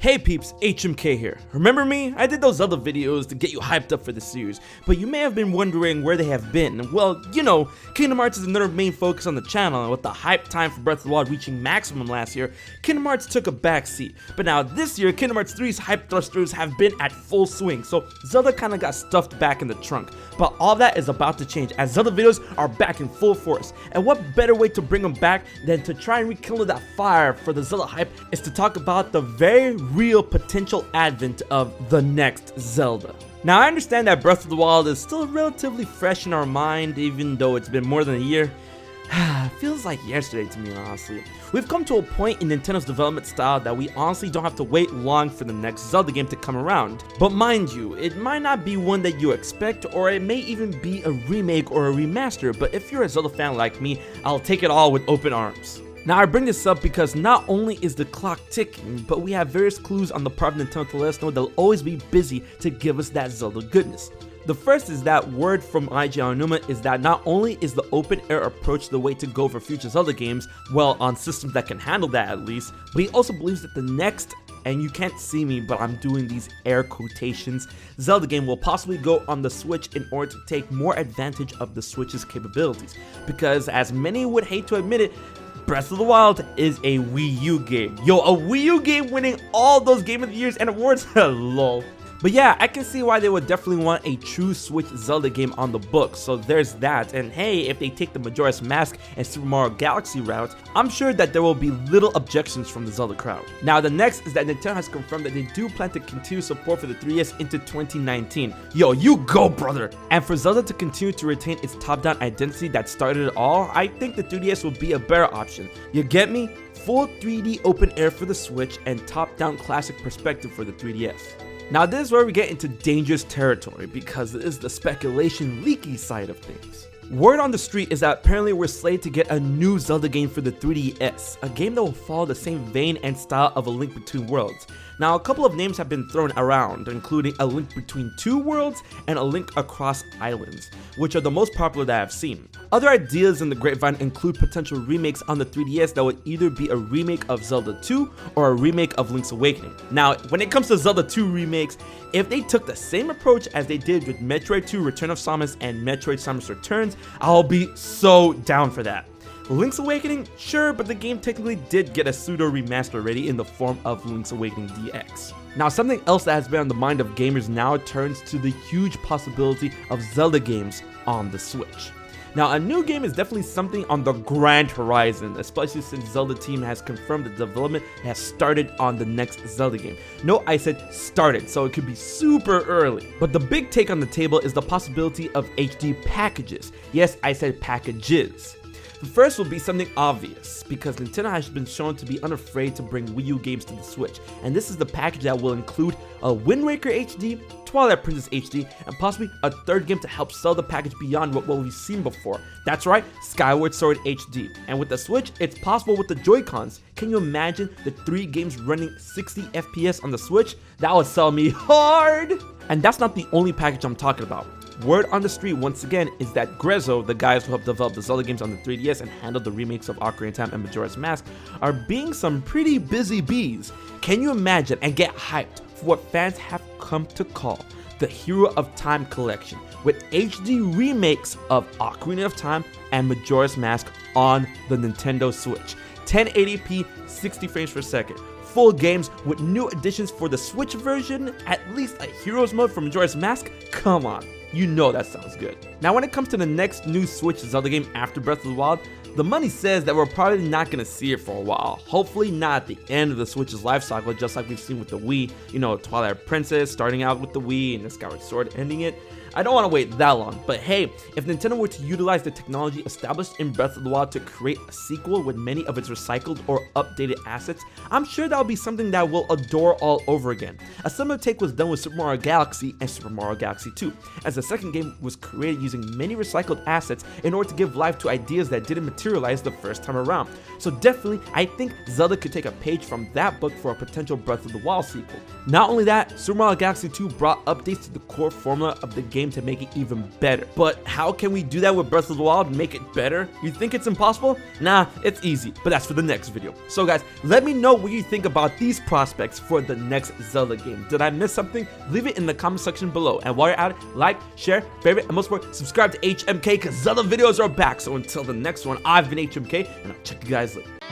Hey peeps, HMK here. Remember me? I did those other videos to get you hyped up for the series, but you may have been wondering where they have been. Well, you know, Kingdom Hearts is another main focus on the channel, and with the hype time for Breath of the Wild reaching maximum last year, Kingdom Hearts took a backseat. But now this year, Kingdom Hearts 3's hype thrusters have been at full swing, so Zelda kinda got stuffed back in the trunk. But all that is about to change, as Zelda videos are back in full force. And what better way to bring them back than to try and rekindle that fire for the Zelda hype is to talk about the very real potential advent of the next Zelda. Now I understand that Breath of the Wild is still relatively fresh in our mind, even though it's been more than a year. Feels like yesterday to me, honestly. We've come to a point in Nintendo's development style that we honestly don't have to wait long for the next Zelda game to come around. But mind you, it might not be one that you expect, or it may even be a remake or a remaster, but if you're a Zelda fan like me, I'll take it all with open arms. Now I bring this up because not only is the clock ticking, but we have various clues on the part of Nintendo to let us know they'll always be busy to give us that Zelda goodness. The first is that word from IG Aonuma is that not only is the open air approach the way to go for future Zelda games, well, on systems that can handle that at least, but he also believes that the next, and you can't see me but I'm doing these air quotations, Zelda game will possibly go on the Switch in order to take more advantage of the Switch's capabilities. Because as many would hate to admit it, Breath of the Wild is a Wii U game. Yo, a Wii U game winning all those Game of the Years and awards? Lol. But yeah, I can see why they would definitely want a true Switch Zelda game on the books, so there's that. And hey, if they take the Majora's Mask and Super Mario Galaxy route, I'm sure that there will be little objections from the Zelda crowd. Now the next is that Nintendo has confirmed that they do plan to continue support for the 3DS into 2019. Yo, you go brother! And for Zelda to continue to retain its top-down identity that started it all, I think the 3DS will be a better option. You get me? Full 3D open air for the Switch and top-down classic perspective for the 3DS. Now this is where we get into dangerous territory because it is the speculation leaky side of things. Word on the street is that apparently we're slated to get a new Zelda game for the 3DS, a game that will follow the same vein and style of A Link Between Worlds. Now a couple of names have been thrown around, including A Link Between Two Worlds and A Link Across Islands, which are the most popular that I've seen. Other ideas in the grapevine include potential remakes on the 3DS that would either be a remake of Zelda 2 or a remake of Link's Awakening. Now when it comes to Zelda 2 remakes, if they took the same approach as they did with Metroid 2 Return of Samus and Metroid Samus Returns, I'll be so down for that. Link's Awakening? Sure, but the game technically did get a pseudo remaster already in the form of Link's Awakening DX. Now something else that has been on the mind of gamers now turns to the huge possibility of Zelda games on the Switch. Now a new game is definitely something on the grand horizon, especially since Zelda team has confirmed that development has started on the next Zelda game. No, I said started, so it could be super early. But the big take on the table is the possibility of HD packages. Yes, I said packages. The first will be something obvious, because Nintendo has been shown to be unafraid to bring Wii U games to the Switch, and this is the package that will include a Wind Waker HD, Twilight Princess HD, and possibly a third game to help sell the package beyond what we've seen before. That's right, Skyward Sword HD. And with the Switch, it's possible with the Joy-Cons. Can you imagine the 3 games running 60 FPS on the Switch? That would sell me hard! And that's not the only package I'm talking about. Word on the street once again is that Grezzo, the guys who have developed the Zelda games on the 3DS and handled the remakes of Ocarina of Time and Majora's Mask, are being some pretty busy bees. Can you imagine and get hyped for what fans have come to call the Hero of Time collection, with HD remakes of Ocarina of Time and Majora's Mask on the Nintendo Switch. 1080p, 60 frames per second. Full games with new additions for the Switch version, at least a Heroes mode for Majora's Mask? Come on. You know that sounds good. Now when it comes to the next new Switch Zelda game after Breath of the Wild, the money says that we're probably not going to see it for a while. Hopefully not at the end of the Switch's life cycle, just like we've seen with the Wii. You know, Twilight Princess starting out with the Wii and the Skyward Sword ending it. I don't want to wait that long, but hey, if Nintendo were to utilize the technology established in Breath of the Wild to create a sequel with many of its recycled or updated assets, I'm sure that will be something that we'll adore all over again. A similar take was done with Super Mario Galaxy and Super Mario Galaxy 2, as the second game was created using many recycled assets in order to give life to ideas that didn't materialize the first time around. So definitely, I think Zelda could take a page from that book for a potential Breath of the Wild sequel. Not only that, Super Mario Galaxy 2 brought updates to the core formula of the game game to make it even better. But how can we do that with Breath of the Wild and make it better? You think it's impossible? Nah, it's easy, but that's for the next video. So guys, let me know what you think about these prospects for the next Zelda game. Did I miss something? Leave it in the comment section below. And while you're at it, like, share, favorite, and most important, subscribe to HMK because Zelda videos are back. So until the next one, I've been HMK, and I'll check you guys later.